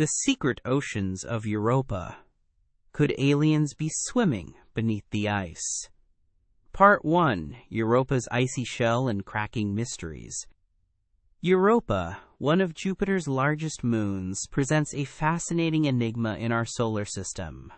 The Secret Oceans of Europa. Could aliens be swimming beneath the ice? Part 1. Europa's Icy Shell and Cracking Mysteries. Europa, one of Jupiter's largest moons, presents a fascinating enigma in our solar system.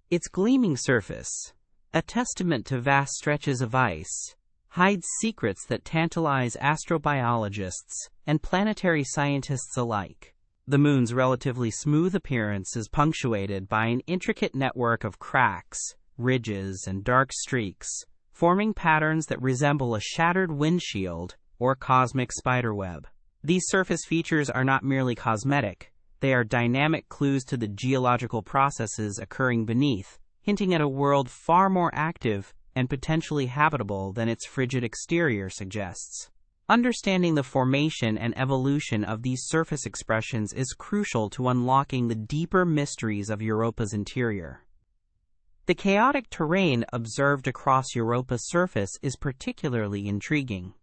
Its gleaming surface, a testament to vast stretches of ice, hides secrets that tantalize astrobiologists and planetary scientists alike. The moon's relatively smooth appearance is punctuated by an intricate network of cracks, ridges, and dark streaks, forming patterns that resemble a shattered windshield or cosmic spiderweb. These surface features are not merely cosmetic, they are dynamic clues to the geological processes occurring beneath, hinting at a world far more active and potentially habitable than its frigid exterior suggests. Understanding the formation and evolution of these surface expressions is crucial to unlocking the deeper mysteries of Europa's interior. The chaotic terrain observed across Europa's surface is particularly intriguing.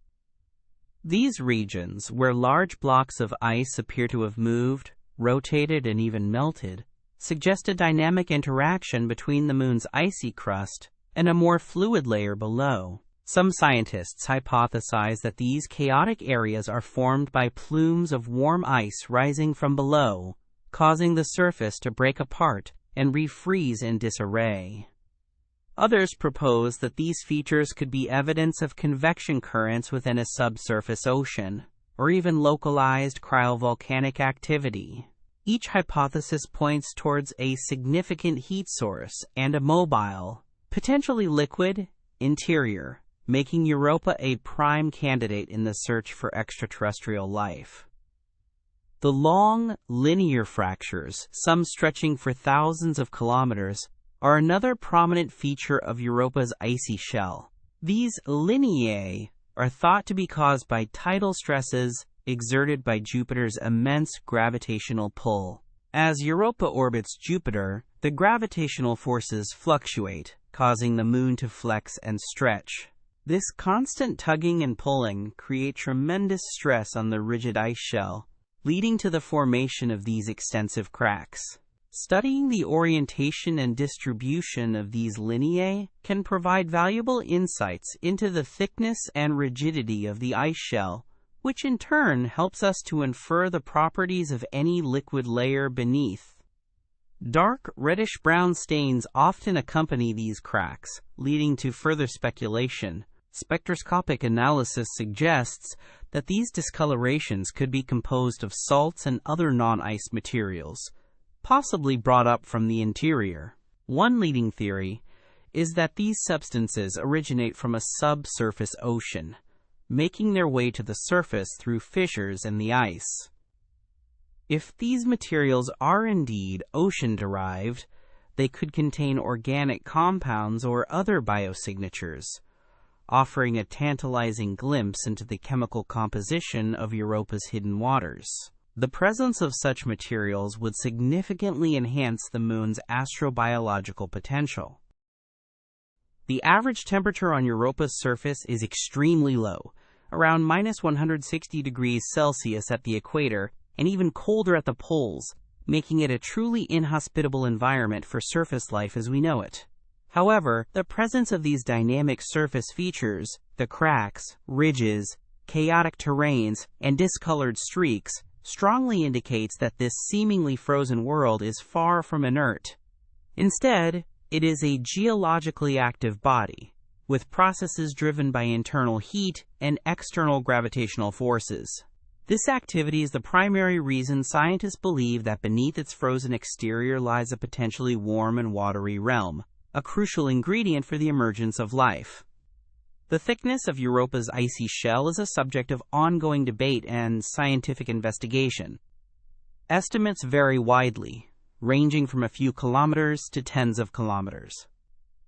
These regions, where large blocks of ice appear to have moved, rotated, and even melted, suggest a dynamic interaction between the moon's icy crust and a more fluid layer below. Some scientists hypothesize that these chaotic areas are formed by plumes of warm ice rising from below, causing the surface to break apart and refreeze in disarray. Others propose that these features could be evidence of convection currents within a subsurface ocean, or even localized cryovolcanic activity. Each hypothesis points towards a significant heat source and a mobile, potentially liquid, interior, making Europa a prime candidate in the search for extraterrestrial life. The long, linear fractures, some stretching for thousands of kilometers, are another prominent feature of Europa's icy shell. These lineae are thought to be caused by tidal stresses exerted by Jupiter's immense gravitational pull. As Europa orbits Jupiter, the gravitational forces fluctuate, causing the moon to flex and stretch. This constant tugging and pulling create tremendous stress on the rigid ice shell, leading to the formation of these extensive cracks. Studying the orientation and distribution of these lineae can provide valuable insights into the thickness and rigidity of the ice shell, which in turn helps us to infer the properties of any liquid layer beneath. Dark reddish-brown stains often accompany these cracks, leading to further speculation. Spectroscopic analysis suggests that these discolorations could be composed of salts and other non-ice materials, possibly brought up from the interior. One leading theory is that these substances originate from a subsurface ocean, making their way to the surface through fissures in the ice. If these materials are indeed ocean-derived, they could contain organic compounds or other biosignatures, offering a tantalizing glimpse into the chemical composition of Europa's hidden waters. The presence of such materials would significantly enhance the moon's astrobiological potential. The average temperature on Europa's surface is extremely low, around -160 degrees Celsius at the equator, and even colder at the poles, making it a truly inhospitable environment for surface life as we know it. However, the presence of these dynamic surface features, the cracks, ridges, chaotic terrains, and discolored streaks, strongly indicates that this seemingly frozen world is far from inert. Instead, it is a geologically active body, with processes driven by internal heat and external gravitational forces. This activity is the primary reason scientists believe that beneath its frozen exterior lies a potentially warm and watery realm, a crucial ingredient for the emergence of life. The thickness of Europa's icy shell is a subject of ongoing debate and scientific investigation. Estimates vary widely, ranging from a few kilometers to tens of kilometers.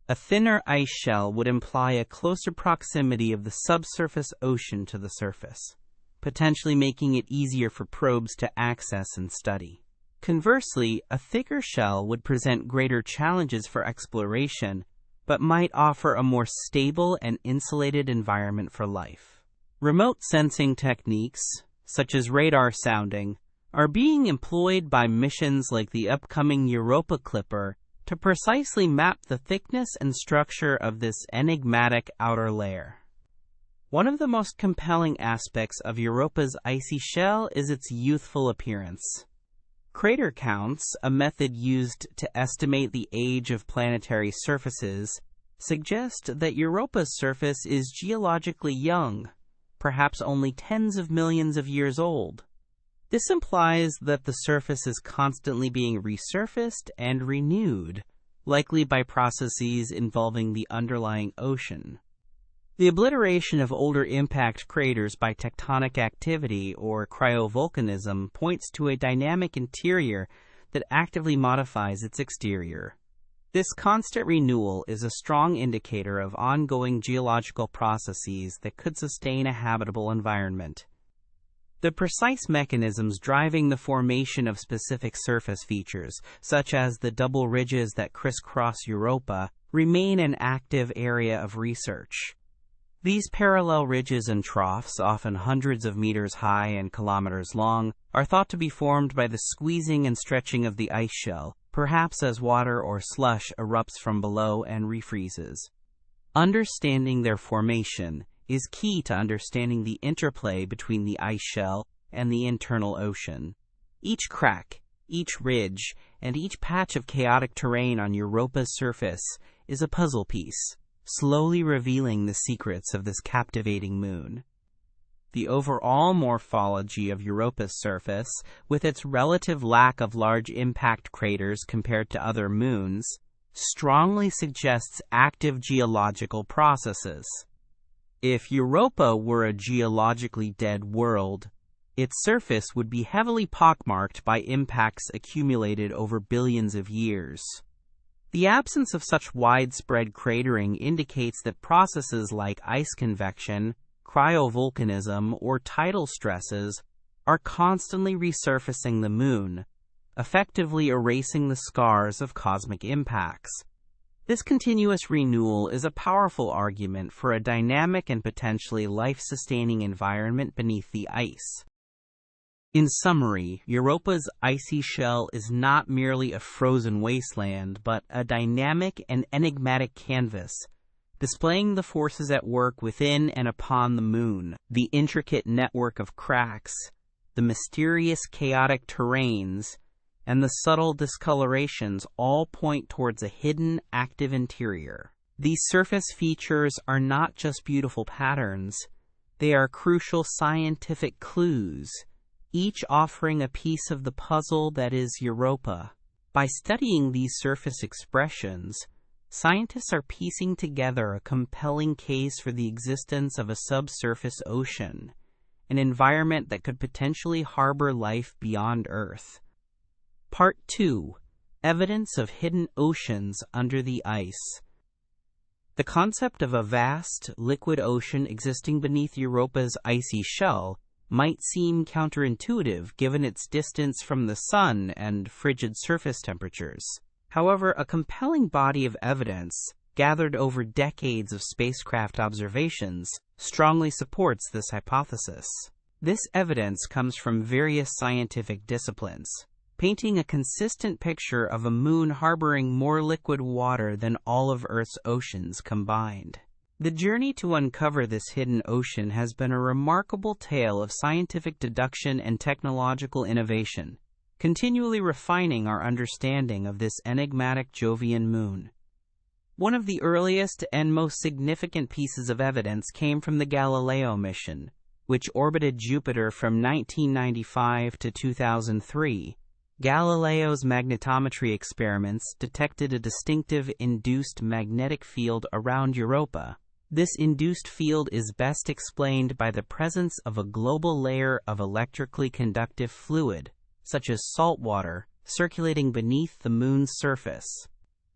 A thinner ice shell would imply a closer proximity of the subsurface ocean to the surface, potentially making it easier for probes to access and study. Conversely, a thicker shell would present greater challenges for exploration, but might offer a more stable and insulated environment for life. Remote sensing techniques, such as radar sounding, are being employed by missions like the upcoming Europa Clipper to precisely map the thickness and structure of this enigmatic outer layer. One of the most compelling aspects of Europa's icy shell is its youthful appearance. Crater counts, a method used to estimate the age of planetary surfaces, suggest that Europa's surface is geologically young, perhaps only tens of millions of years old. This implies that the surface is constantly being resurfaced and renewed, likely by processes involving the underlying ocean. The obliteration of older impact craters by tectonic activity or cryovolcanism points to a dynamic interior that actively modifies its exterior. This constant renewal is a strong indicator of ongoing geological processes that could sustain a habitable environment. The precise mechanisms driving the formation of specific surface features, such as the double ridges that crisscross Europa, remain an active area of research. These parallel ridges and troughs, often hundreds of meters high and kilometers long, are thought to be formed by the squeezing and stretching of the ice shell, perhaps as water or slush erupts from below and refreezes. Understanding their formation is key to understanding the interplay between the ice shell and the internal ocean. Each crack, each ridge, and each patch of chaotic terrain on Europa's surface is a puzzle piece, slowly revealing the secrets of this captivating moon. The overall morphology of Europa's surface, with its relative lack of large impact craters compared to other moons, strongly suggests active geological processes. If Europa were a geologically dead world, its surface would be heavily pockmarked by impacts accumulated over billions of years. The absence of such widespread cratering indicates that processes like ice convection, cryovolcanism, or tidal stresses are constantly resurfacing the moon, effectively erasing the scars of cosmic impacts. This continuous renewal is a powerful argument for a dynamic and potentially life-sustaining environment beneath the ice. In summary, Europa's icy shell is not merely a frozen wasteland, but a dynamic and enigmatic canvas, displaying the forces at work within and upon the moon. The intricate network of cracks, the mysterious chaotic terrains, and the subtle discolorations all point towards a hidden, active interior. These surface features are not just beautiful patterns, they are crucial scientific clues, each offering a piece of the puzzle that is Europa. By studying these surface expressions, scientists are piecing together a compelling case for the existence of a subsurface ocean, an environment that could potentially harbor life beyond Earth. Part 2. Evidence of hidden oceans under the ice. The concept of a vast, liquid ocean existing beneath Europa's icy shell might seem counterintuitive given its distance from the sun and frigid surface temperatures. However, a compelling body of evidence, gathered over decades of spacecraft observations, strongly supports this hypothesis. This evidence comes from various scientific disciplines, painting a consistent picture of a moon harboring more liquid water than all of Earth's oceans combined. The journey to uncover this hidden ocean has been a remarkable tale of scientific deduction and technological innovation, continually refining our understanding of this enigmatic Jovian moon. One of the earliest and most significant pieces of evidence came from the Galileo mission, which orbited Jupiter from 1995 to 2003. Galileo's magnetometry experiments detected a distinctive induced magnetic field around Europa. This induced field is best explained by the presence of a global layer of electrically conductive fluid, such as salt water, circulating beneath the moon's surface.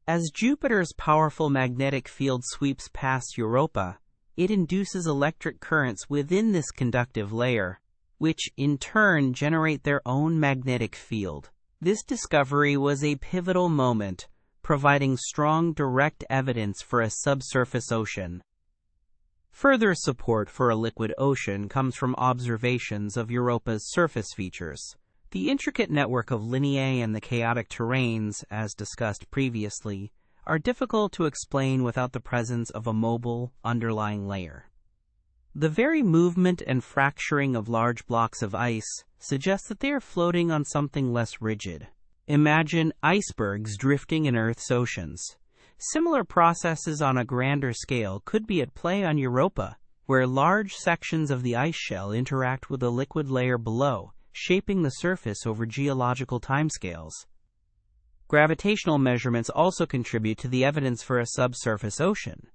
As Jupiter's powerful magnetic field sweeps past Europa, it induces electric currents within this conductive layer, which in turn generate their own magnetic field. This discovery was a pivotal moment, providing strong direct evidence for a subsurface ocean. Further support for a liquid ocean comes from observations of Europa's surface features. The intricate network of lineae and the chaotic terrains, as discussed previously, are difficult to explain without the presence of a mobile, underlying layer. The very movement and fracturing of large blocks of ice suggests that they are floating on something less rigid. Imagine icebergs drifting in Earth's oceans. Similar processes on a grander scale could be at play on Europa, where large sections of the ice shell interact with the liquid layer below, shaping the surface over geological timescales. Gravitational measurements also contribute to the evidence for a subsurface ocean.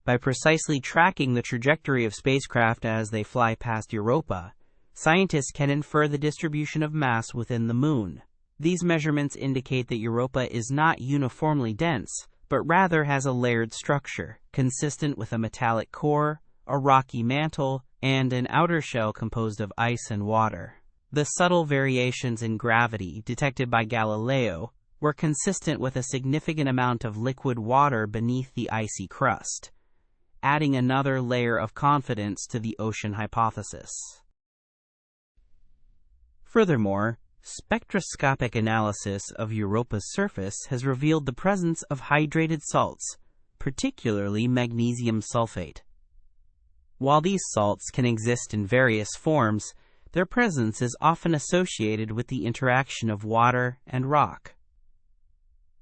By precisely tracking the trajectory of spacecraft as they fly past Europa, scientists can infer the distribution of mass within the Moon. These measurements indicate that Europa is not uniformly dense, but rather has a layered structure, consistent with a metallic core, a rocky mantle, and an outer shell composed of ice and water. The subtle variations in gravity detected by Galileo were consistent with a significant amount of liquid water beneath the icy crust, adding another layer of confidence to the ocean hypothesis. Furthermore, spectroscopic analysis of Europa's surface has revealed the presence of hydrated salts, particularly magnesium sulfate. While these salts can exist in various forms, their presence is often associated with the interaction of water and rock.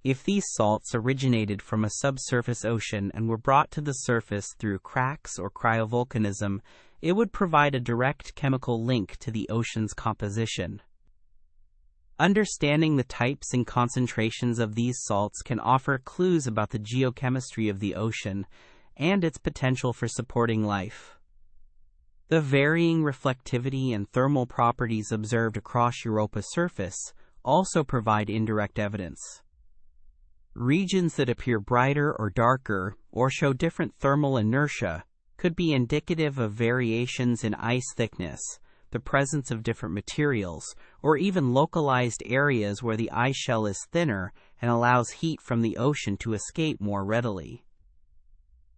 If these salts originated from a subsurface ocean and were brought to the surface through cracks or cryovolcanism, it would provide a direct chemical link to the ocean's composition. Understanding the types and concentrations of these salts can offer clues about the geochemistry of the ocean and its potential for supporting life. The varying reflectivity and thermal properties observed across Europa's surface also provide indirect evidence. Regions that appear brighter or darker, or show different thermal inertia, could be indicative of variations in ice thickness, the presence of different materials, or even localized areas where the ice shell is thinner and allows heat from the ocean to escape more readily.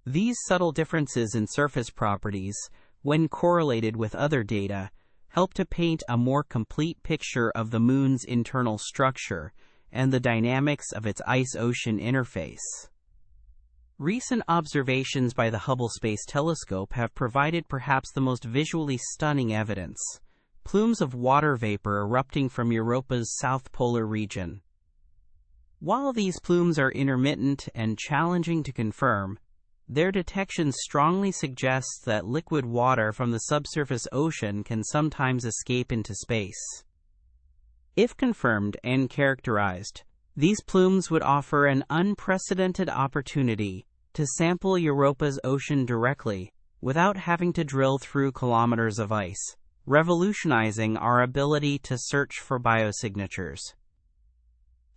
These subtle differences in surface properties, when correlated with other data, help to paint a more complete picture of the Moon's internal structure and the dynamics of its ice-ocean interface. Recent observations by the Hubble Space Telescope have provided perhaps the most visually stunning evidence: plumes of water vapor erupting from Europa's south polar region. While these plumes are intermittent and challenging to confirm, their detection strongly suggests that liquid water from the subsurface ocean can sometimes escape into space. If confirmed and characterized, these plumes would offer an unprecedented opportunity to sample Europa's ocean directly without having to drill through kilometers of ice, revolutionizing our ability to search for biosignatures.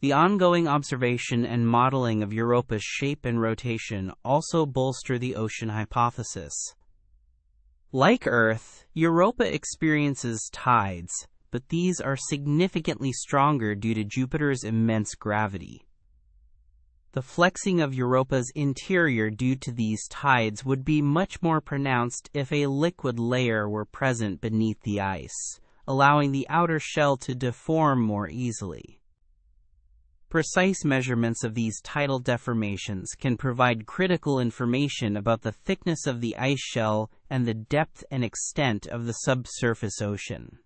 The ongoing observation and modeling of Europa's shape and rotation also bolster the ocean hypothesis. Like Earth, Europa experiences tides, but these are significantly stronger due to Jupiter's immense gravity. The flexing of Europa's interior due to these tides would be much more pronounced if a liquid layer were present beneath the ice, allowing the outer shell to deform more easily. Precise measurements of these tidal deformations can provide critical information about the thickness of the ice shell and the depth and extent of the subsurface ocean.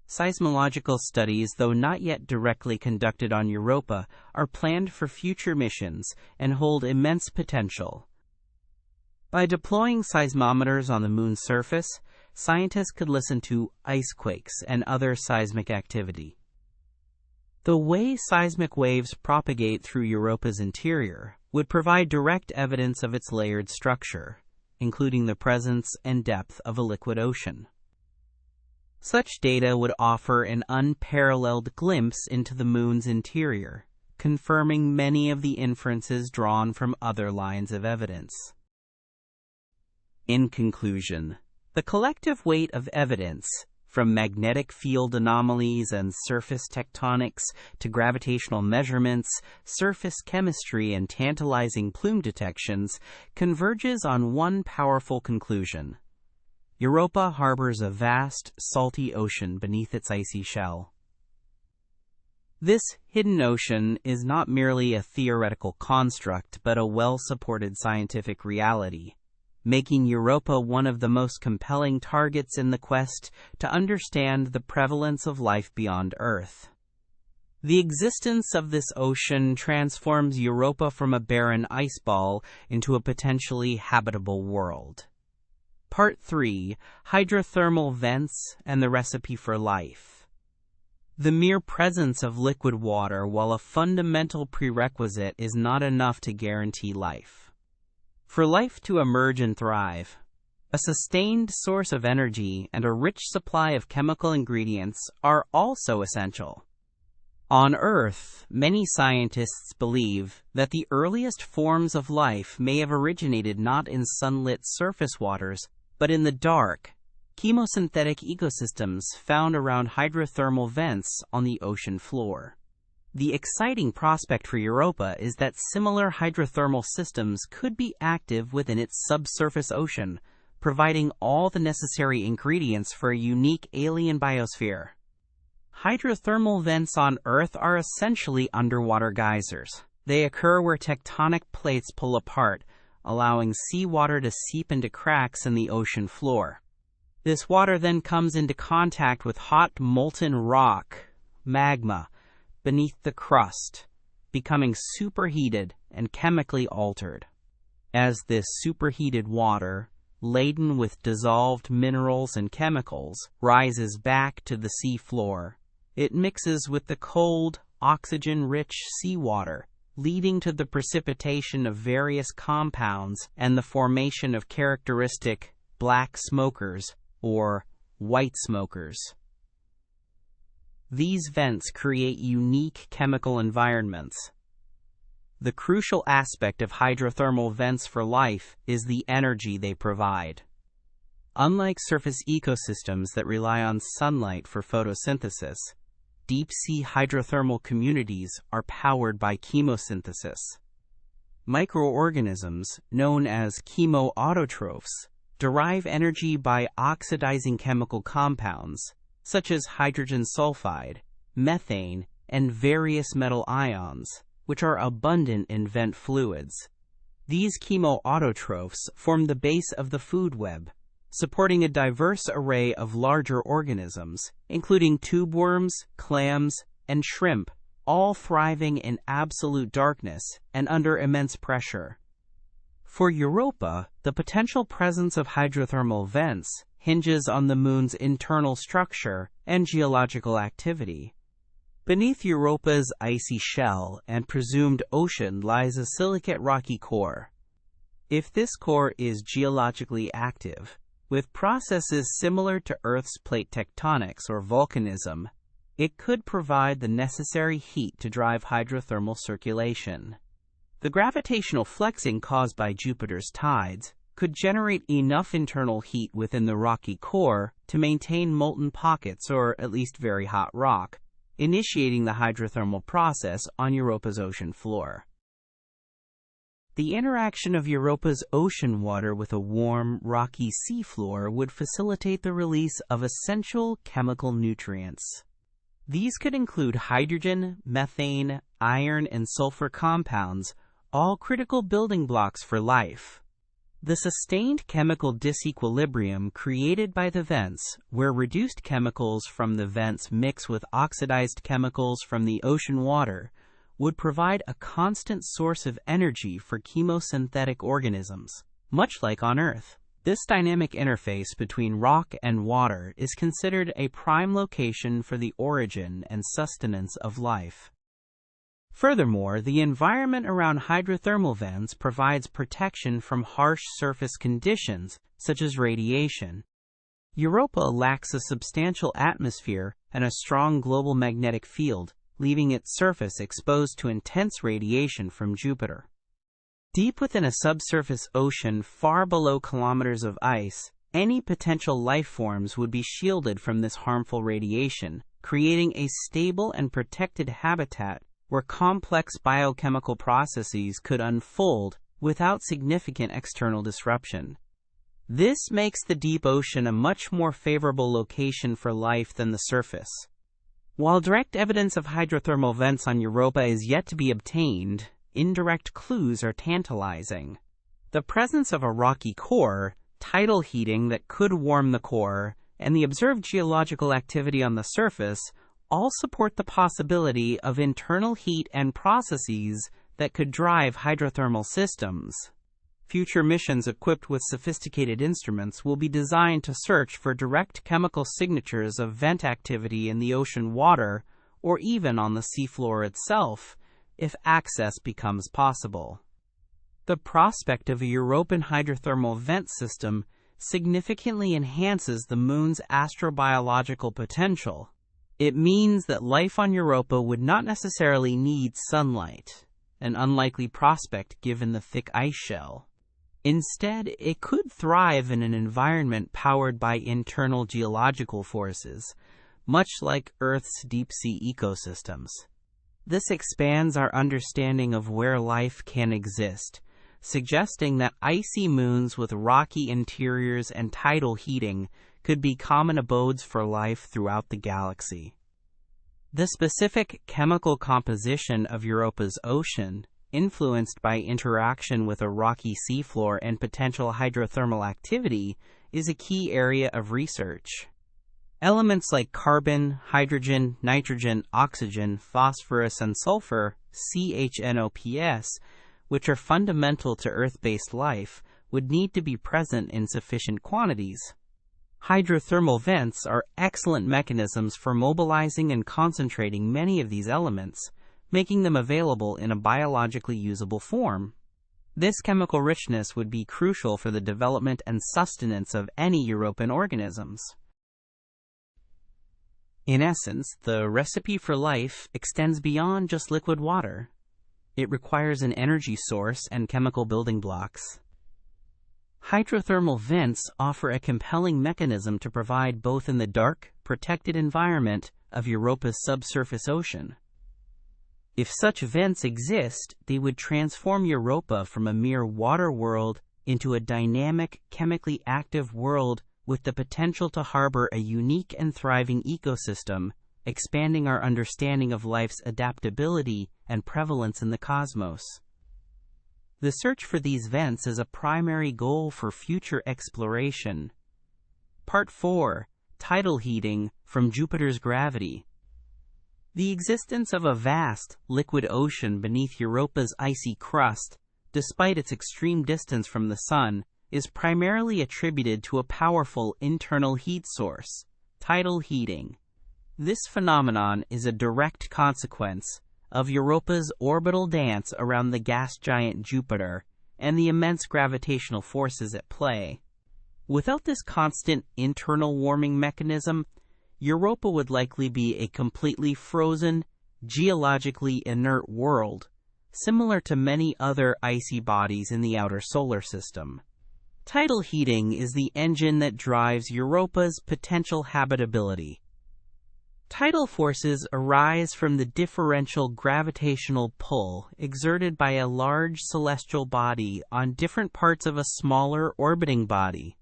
Seismological studies, though not yet directly conducted on Europa, are planned for future missions and hold immense potential. By deploying seismometers on the Moon's surface, scientists could listen to icequakes and other seismic activity. The way seismic waves propagate through Europa's interior would provide direct evidence of its layered structure, including the presence and depth of a liquid ocean. Such data would offer an unparalleled glimpse into the Moon's interior, confirming many of the inferences drawn from other lines of evidence. In conclusion, the collective weight of evidence, from magnetic field anomalies and surface tectonics to gravitational measurements, surface chemistry, and tantalizing plume detections, converges on one powerful conclusion. Europa harbors a vast, salty ocean beneath its icy shell. This hidden ocean is not merely a theoretical construct, but a well-supported scientific reality, making Europa one of the most compelling targets in the quest to understand the prevalence of life beyond Earth. The existence of this ocean transforms Europa from a barren ice ball into a potentially habitable world. Part 3: Hydrothermal Vents and the Recipe for Life. The mere presence of liquid water, while a fundamental prerequisite, is not enough to guarantee life. For life to emerge and thrive, a sustained source of energy and a rich supply of chemical ingredients are also essential. On Earth, many scientists believe that the earliest forms of life may have originated not in sunlit surface waters, but in the dark, chemosynthetic ecosystems found around hydrothermal vents on the ocean floor. The exciting prospect for Europa is that similar hydrothermal systems could be active within its subsurface ocean, providing all the necessary ingredients for a unique alien biosphere. Hydrothermal vents on Earth are essentially underwater geysers. They occur where tectonic plates pull apart, allowing seawater to seep into cracks in the ocean floor. This water then comes into contact with hot molten rock, magma, beneath the crust, becoming superheated and chemically altered. As this superheated water, laden with dissolved minerals and chemicals, rises back to the sea floor, it mixes with the cold, oxygen-rich seawater, leading to the precipitation of various compounds and the formation of characteristic black smokers or white smokers. These vents create unique chemical environments. The crucial aspect of hydrothermal vents for life is the energy they provide. Unlike surface ecosystems that rely on sunlight for photosynthesis, deep-sea hydrothermal communities are powered by chemosynthesis. Microorganisms, known as chemoautotrophs, derive energy by oxidizing chemical compounds, such as hydrogen sulfide, methane, and various metal ions, which are abundant in vent fluids. These chemoautotrophs form the base of the food web, supporting a diverse array of larger organisms, including tube worms, clams, and shrimp, all thriving in absolute darkness and under immense pressure. For Europa, the potential presence of hydrothermal vents hinges on the Moon's internal structure and geological activity. Beneath Europa's icy shell and presumed ocean lies a silicate rocky core. If this core is geologically active, with processes similar to Earth's plate tectonics or volcanism, it could provide the necessary heat to drive hydrothermal circulation. The gravitational flexing caused by Jupiter's tides could generate enough internal heat within the rocky core to maintain molten pockets or at least very hot rock, initiating the hydrothermal process on Europa's ocean floor. The interaction of Europa's ocean water with a warm, rocky seafloor would facilitate the release of essential chemical nutrients. These could include hydrogen, methane, iron, and sulfur compounds, all critical building blocks for life. The sustained chemical disequilibrium created by the vents, where reduced chemicals from the vents mix with oxidized chemicals from the ocean water, would provide a constant source of energy for chemosynthetic organisms, much like on Earth. This dynamic interface between rock and water is considered a prime location for the origin and sustenance of life. Furthermore, the environment around hydrothermal vents provides protection from harsh surface conditions, such as radiation. Europa lacks a substantial atmosphere and a strong global magnetic field, leaving its surface exposed to intense radiation from Jupiter. Deep within a subsurface ocean far below kilometers of ice, any potential life forms would be shielded from this harmful radiation, creating a stable and protected habitat where complex biochemical processes could unfold without significant external disruption. This makes the deep ocean a much more favorable location for life than the surface. While direct evidence of hydrothermal vents on Europa is yet to be obtained, indirect clues are tantalizing. The presence of a rocky core, tidal heating that could warm the core, and the observed geological activity on the surface all support the possibility of internal heat and processes that could drive hydrothermal systems. Future missions equipped with sophisticated instruments will be designed to search for direct chemical signatures of vent activity in the ocean water or even on the seafloor itself, if access becomes possible. The prospect of a European hydrothermal vent system significantly enhances the Moon's astrobiological potential. It means that life on Europa would not necessarily need sunlight, an unlikely prospect given the thick ice shell. Instead, it could thrive in an environment powered by internal geological forces, much like Earth's deep-sea ecosystems. This expands our understanding of where life can exist, suggesting that icy moons with rocky interiors and tidal heating could be common abodes for life throughout the galaxy. The specific chemical composition of Europa's ocean, influenced by interaction with a rocky seafloor and potential hydrothermal activity, is a key area of research. Elements like carbon, hydrogen, nitrogen, oxygen, phosphorus, and sulfur, CHNOPS, which are fundamental to Earth-based life, would need to be present in sufficient quantities. Hydrothermal vents are excellent mechanisms for mobilizing and concentrating many of these elements, making them available in a biologically usable form. This chemical richness would be crucial for the development and sustenance of any European organisms. In essence, the recipe for life extends beyond just liquid water. It requires an energy source and chemical building blocks. Hydrothermal vents offer a compelling mechanism to provide both in the dark, protected environment of Europa's subsurface ocean. If such vents exist, they would transform Europa from a mere water world into a dynamic, chemically active world with the potential to harbor a unique and thriving ecosystem, expanding our understanding of life's adaptability and prevalence in the cosmos. The search for these vents is a primary goal for future exploration. Part 4. Tidal heating from Jupiter's gravity. The existence of a vast, liquid ocean beneath Europa's icy crust, despite its extreme distance from the Sun, is primarily attributed to a powerful internal heat source, tidal heating. This phenomenon is a direct consequence of Europa's orbital dance around the gas giant Jupiter and the immense gravitational forces at play. Without this constant internal warming mechanism, Europa would likely be a completely frozen, geologically inert world, similar to many other icy bodies in the outer solar system. Tidal heating is the engine that drives Europa's potential habitability. Tidal forces arise from the differential gravitational pull exerted by a large celestial body on different parts of a smaller orbiting body.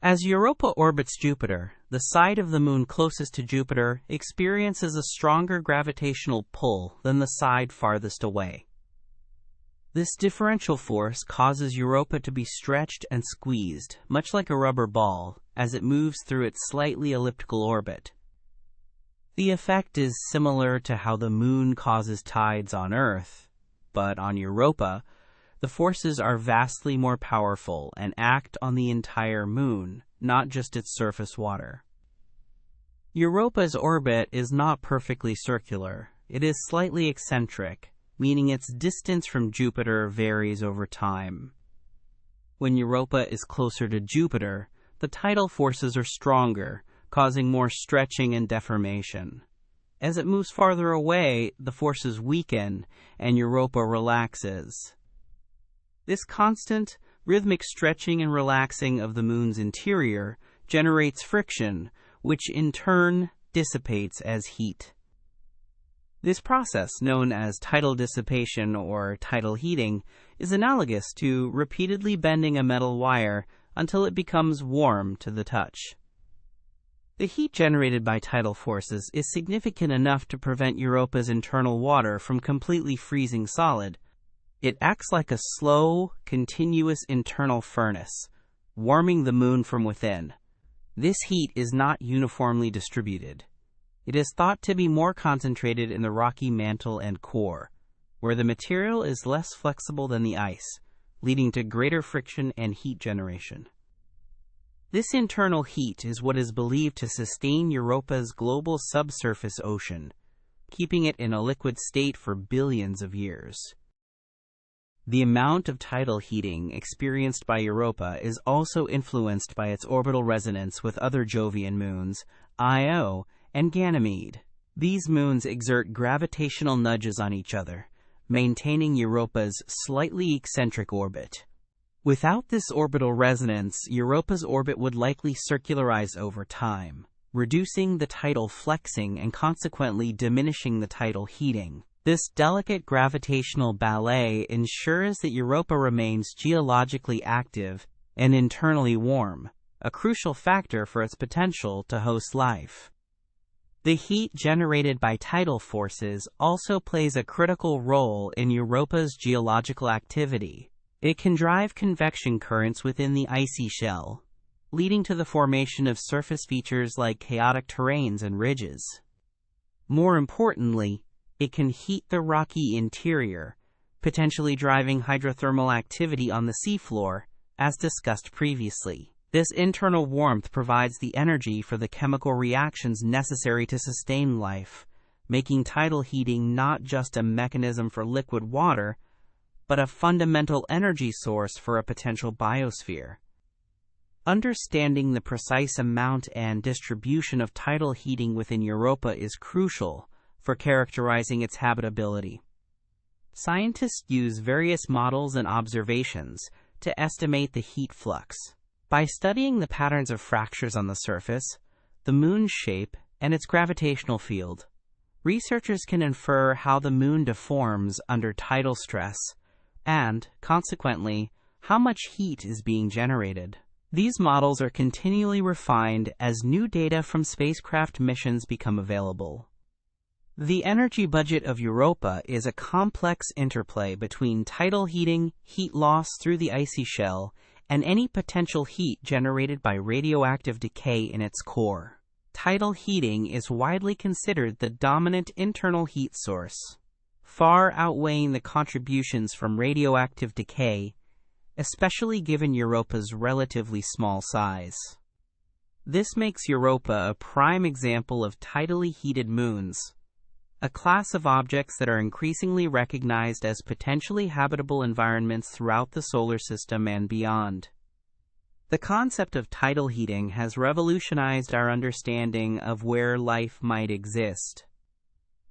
As Europa orbits Jupiter, the side of the Moon closest to Jupiter experiences a stronger gravitational pull than the side farthest away. This differential force causes Europa to be stretched and squeezed, much like a rubber ball, as it moves through its slightly elliptical orbit. The effect is similar to how the Moon causes tides on Earth, but on Europa, the forces are vastly more powerful and act on the entire Moon, not just its surface water. Europa's orbit is not perfectly circular. It is slightly eccentric, meaning its distance from Jupiter varies over time. When Europa is closer to Jupiter, the tidal forces are stronger, causing more stretching and deformation. As it moves farther away, the forces weaken and Europa relaxes. This constant, rhythmic stretching and relaxing of the Moon's interior generates friction, which in turn dissipates as heat. This process, known as tidal dissipation or tidal heating, is analogous to repeatedly bending a metal wire until it becomes warm to the touch. The heat generated by tidal forces is significant enough to prevent Europa's internal water from completely freezing solid. It acts like a slow, continuous internal furnace, warming the moon from within. This heat is not uniformly distributed. It is thought to be more concentrated in the rocky mantle and core, where the material is less flexible than the ice, leading to greater friction and heat generation. This internal heat is what is believed to sustain Europa's global subsurface ocean, keeping it in a liquid state for billions of years. The amount of tidal heating experienced by Europa is also influenced by its orbital resonance with other Jovian moons, Io and Ganymede. These moons exert gravitational nudges on each other, maintaining Europa's slightly eccentric orbit. Without this orbital resonance, Europa's orbit would likely circularize over time, reducing the tidal flexing and consequently diminishing the tidal heating. This delicate gravitational ballet ensures that Europa remains geologically active and internally warm, a crucial factor for its potential to host life. The heat generated by tidal forces also plays a critical role in Europa's geological activity. It can drive convection currents within the icy shell, leading to the formation of surface features like chaotic terrains and ridges. More importantly, it can heat the rocky interior, potentially driving hydrothermal activity on the seafloor, as discussed previously. This internal warmth provides the energy for the chemical reactions necessary to sustain life, making tidal heating not just a mechanism for liquid water, but a fundamental energy source for a potential biosphere. Understanding the precise amount and distribution of tidal heating within Europa is crucial for characterizing its habitability. Scientists use various models and observations to estimate the heat flux. By studying the patterns of fractures on the surface, the moon's shape, and its gravitational field, researchers can infer how the moon deforms under tidal stress and, consequently, how much heat is being generated. These models are continually refined as new data from spacecraft missions become available. The energy budget of Europa is a complex interplay between tidal heating, heat loss through the icy shell, and any potential heat generated by radioactive decay in its core. Tidal heating is widely considered the dominant internal heat source, far outweighing the contributions from radioactive decay, especially given Europa's relatively small size. This makes Europa a prime example of tidally heated moons, a class of objects that are increasingly recognized as potentially habitable environments throughout the solar system and beyond. The concept of tidal heating has revolutionized our understanding of where life might exist.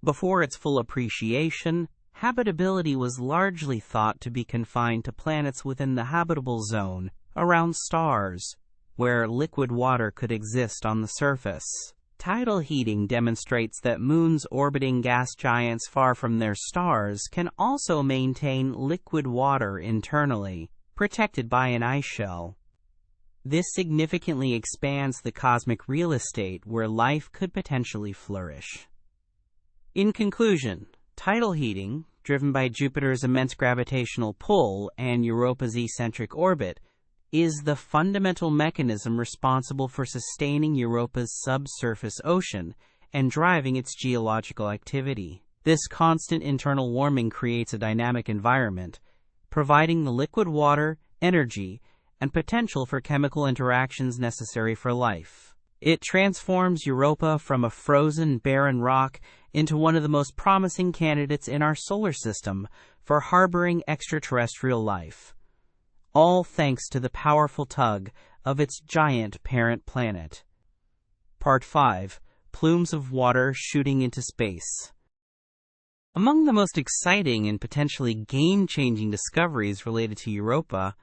Before its full appreciation, habitability was largely thought to be confined to planets within the habitable zone, around stars, where liquid water could exist on the surface. Tidal heating demonstrates that moons orbiting gas giants far from their stars can also maintain liquid water internally, protected by an ice shell. This significantly expands the cosmic real estate where life could potentially flourish. In conclusion, tidal heating, driven by Jupiter's immense gravitational pull and Europa's eccentric orbit, is the fundamental mechanism responsible for sustaining Europa's subsurface ocean and driving its geological activity. This constant internal warming creates a dynamic environment, providing the liquid water, energy, and potential for chemical interactions necessary for life. It transforms Europa from a frozen, barren rock into one of the most promising candidates in our solar system for harboring extraterrestrial life, all thanks to the powerful tug of its giant parent planet. Part 5. Plumes of water shooting into space. Among the most exciting and potentially game-changing discoveries related to Europa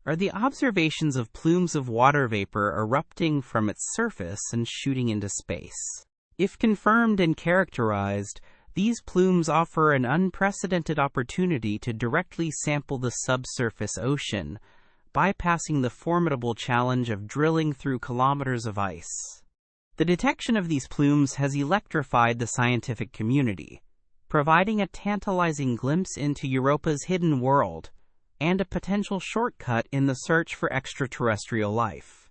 are the observations of plumes of water vapor erupting from its surface and shooting into space. If confirmed and characterized, these plumes offer an unprecedented opportunity to directly sample the subsurface ocean, bypassing the formidable challenge of drilling through kilometers of ice. The detection of these plumes has electrified the scientific community, providing a tantalizing glimpse into Europa's hidden world and a potential shortcut in the search for extraterrestrial life.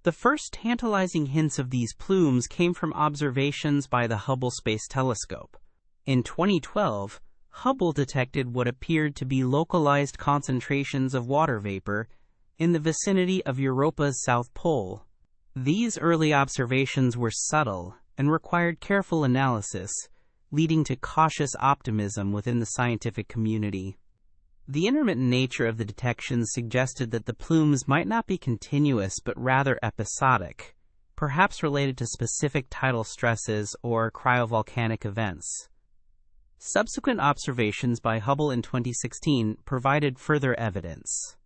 The first tantalizing hints of these plumes came from observations by the Hubble Space Telescope. In 2012, Hubble detected what appeared to be localized concentrations of water vapor in the vicinity of Europa's South Pole. These early observations were subtle and required careful analysis, leading to cautious optimism within the scientific community. The intermittent nature of the detections suggested that the plumes might not be continuous but rather episodic, perhaps related to specific tidal stresses or cryovolcanic events. Subsequent observations by Hubble in 2016 provided further evidence.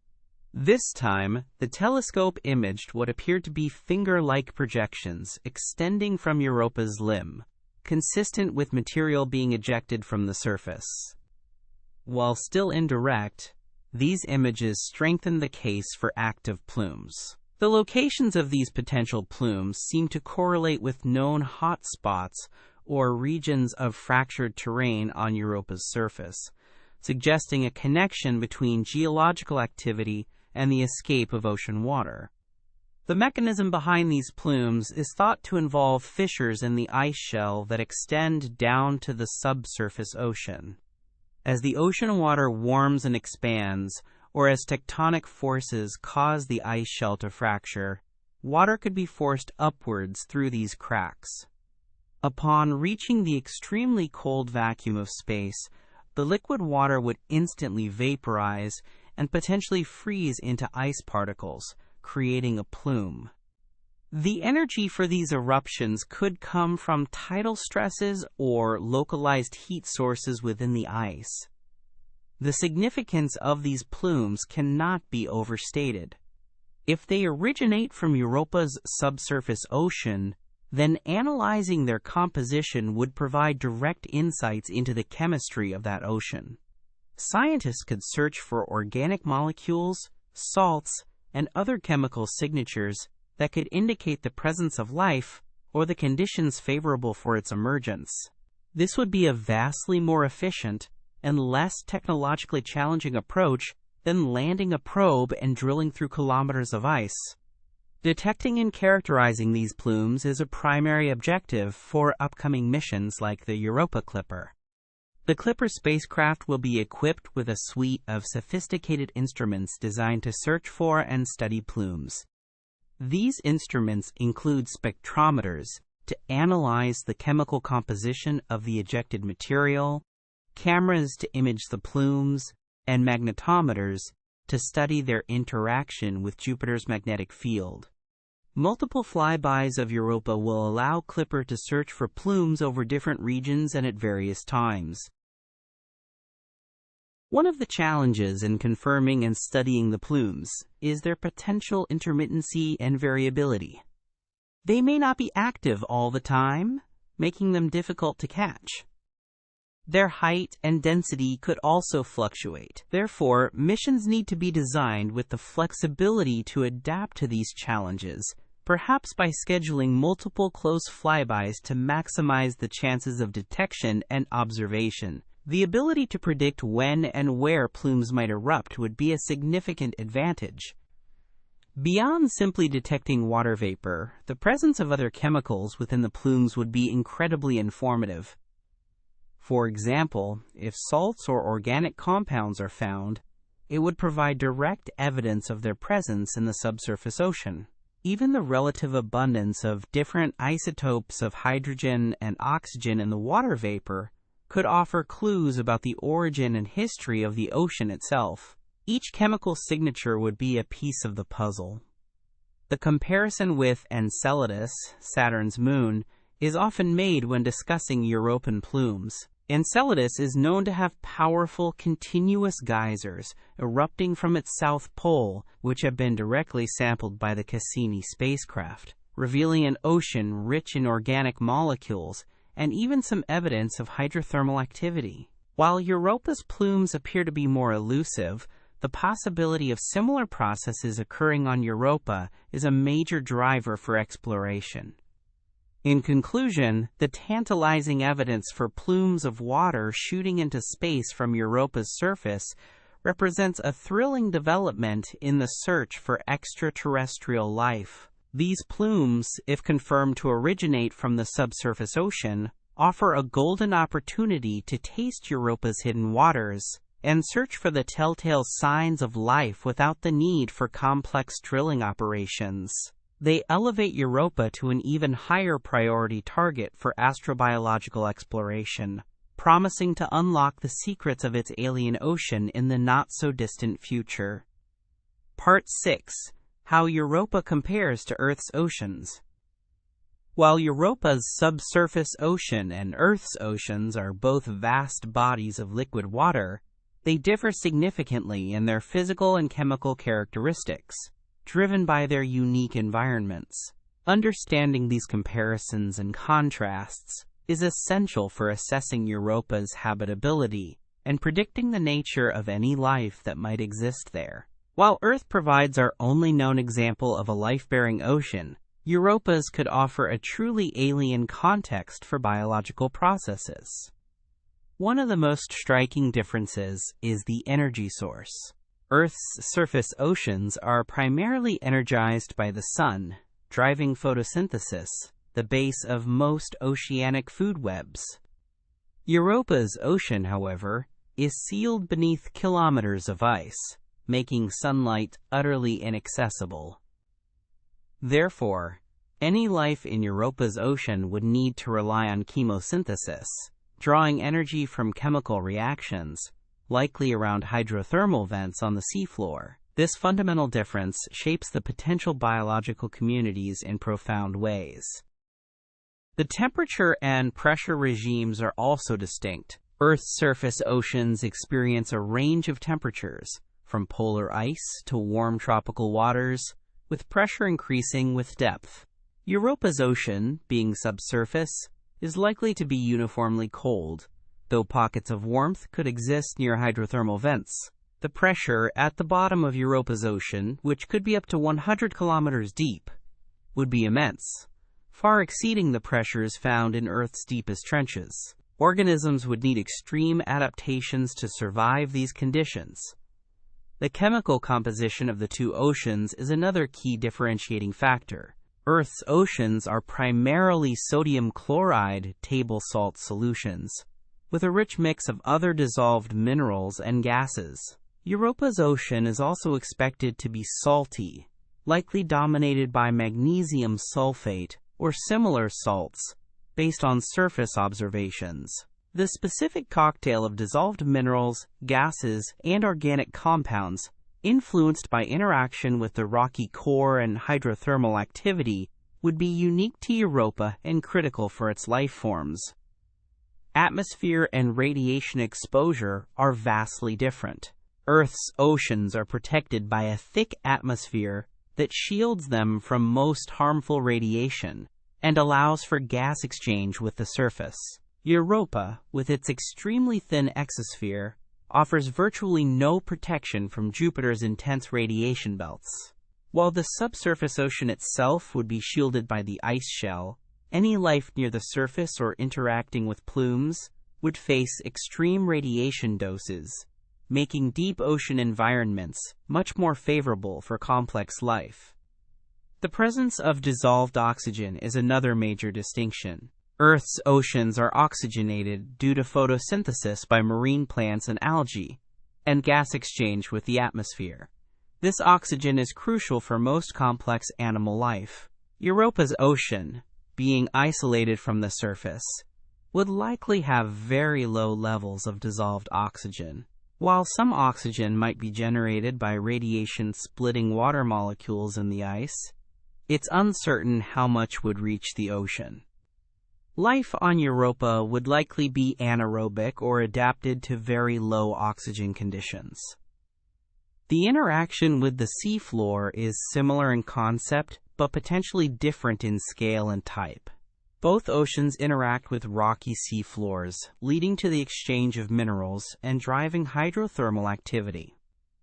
This time, the telescope imaged what appeared to be finger-like projections extending from Europa's limb, consistent with material being ejected from the surface. While still indirect, these images strengthen the case for active plumes. The locations of these potential plumes seem to correlate with known hotspots or regions of fractured terrain on Europa's surface, suggesting a connection between geological activity and the escape of ocean water. The mechanism behind these plumes is thought to involve fissures in the ice shell that extend down to the subsurface ocean. As the ocean water warms and expands, or as tectonic forces cause the ice shell to fracture, water could be forced upwards through these cracks. Upon reaching the extremely cold vacuum of space, the liquid water would instantly vaporize and potentially freeze into ice particles, creating a plume. The energy for these eruptions could come from tidal stresses or localized heat sources within the ice. The significance of these plumes cannot be overstated. If they originate from Europa's subsurface ocean, then analyzing their composition would provide direct insights into the chemistry of that ocean. Scientists could search for organic molecules, salts, and other chemical signatures that could indicate the presence of life or the conditions favorable for its emergence. This would be a vastly more efficient and less technologically challenging approach than landing a probe and drilling through kilometers of ice. Detecting and characterizing these plumes is a primary objective for upcoming missions like the Europa Clipper. The Clipper spacecraft will be equipped with a suite of sophisticated instruments designed to search for and study plumes. These instruments include spectrometers to analyze the chemical composition of the ejected material, cameras to image the plumes, and magnetometers to study their interaction with Jupiter's magnetic field. Multiple flybys of Europa will allow Clipper to search for plumes over different regions and at various times. One of the challenges in confirming and studying the plumes is their potential intermittency and variability. They may not be active all the time, making them difficult to catch. Their height and density could also fluctuate. Therefore, missions need to be designed with the flexibility to adapt to these challenges, perhaps by scheduling multiple close flybys to maximize the chances of detection and observation. The ability to predict when and where plumes might erupt would be a significant advantage. Beyond simply detecting water vapor, the presence of other chemicals within the plumes would be incredibly informative. For example, if salts or organic compounds are found, it would provide direct evidence of their presence in the subsurface ocean. Even the relative abundance of different isotopes of hydrogen and oxygen in the water vapor could offer clues about the origin and history of the ocean itself. Each chemical signature would be a piece of the puzzle. The comparison with Enceladus, Saturn's moon, is often made when discussing European plumes. Enceladus is known to have powerful, continuous geysers erupting from its south pole, which have been directly sampled by the Cassini spacecraft, revealing an ocean rich in organic molecules and even some evidence of hydrothermal activity. While Europa's plumes appear to be more elusive, the possibility of similar processes occurring on Europa is a major driver for exploration. In conclusion, the tantalizing evidence for plumes of water shooting into space from Europa's surface represents a thrilling development in the search for extraterrestrial life. These plumes, if confirmed to originate from the subsurface ocean, offer a golden opportunity to taste Europa's hidden waters and search for the telltale signs of life without the need for complex drilling operations. They elevate Europa to an even higher priority target for astrobiological exploration, promising to unlock the secrets of its alien ocean in the not-so-distant future. Part 6. How Europa compares to Earth's oceans. While Europa's subsurface ocean and Earth's oceans are both vast bodies of liquid water, they differ significantly in their physical and chemical characteristics, driven by their unique environments. Understanding these comparisons and contrasts is essential for assessing Europa's habitability and predicting the nature of any life that might exist there. While Earth provides our only known example of a life-bearing ocean, Europa's could offer a truly alien context for biological processes. One of the most striking differences is the energy source. Earth's surface oceans are primarily energized by the sun, driving photosynthesis, the base of most oceanic food webs. Europa's ocean, however, is sealed beneath kilometers of ice, making sunlight utterly inaccessible. Therefore, any life in Europa's ocean would need to rely on chemosynthesis, drawing energy from chemical reactions, likely around hydrothermal vents on the seafloor. This fundamental difference shapes the potential biological communities in profound ways. The temperature and pressure regimes are also distinct. Earth's surface oceans experience a range of temperatures, from polar ice to warm tropical waters, with pressure increasing with depth. Europa's ocean, being subsurface, is likely to be uniformly cold, though pockets of warmth could exist near hydrothermal vents. The pressure at the bottom of Europa's ocean, which could be up to 100 kilometers deep, would be immense, far exceeding the pressures found in Earth's deepest trenches. Organisms would need extreme adaptations to survive these conditions. The chemical composition of the two oceans is another key differentiating factor. Earth's oceans are primarily sodium chloride table salt solutions, with a rich mix of other dissolved minerals and gases. Europa's ocean is also expected to be salty, likely dominated by magnesium sulfate or similar salts, based on surface observations. The specific cocktail of dissolved minerals, gases, and organic compounds, influenced by interaction with the rocky core and hydrothermal activity, would be unique to Europa and critical for its life forms. Atmosphere and radiation exposure are vastly different. Earth's oceans are protected by a thick atmosphere that shields them from most harmful radiation and allows for gas exchange with the surface. Europa, with its extremely thin exosphere, offers virtually no protection from Jupiter's intense radiation belts. While the subsurface ocean itself would be shielded by the ice shell, any life near the surface or interacting with plumes would face extreme radiation doses, making deep ocean environments much more favorable for complex life. The presence of dissolved oxygen is another major distinction. Earth's oceans are oxygenated due to photosynthesis by marine plants and algae, and gas exchange with the atmosphere. This oxygen is crucial for most complex animal life. Europa's ocean, being isolated from the surface, would likely have very low levels of dissolved oxygen. While some oxygen might be generated by radiation splitting water molecules in the ice, it's uncertain how much would reach the ocean. Life on Europa would likely be anaerobic or adapted to very low oxygen conditions. The interaction with the seafloor is similar in concept, but potentially different in scale and type. Both oceans interact with rocky seafloors, leading to the exchange of minerals and driving hydrothermal activity.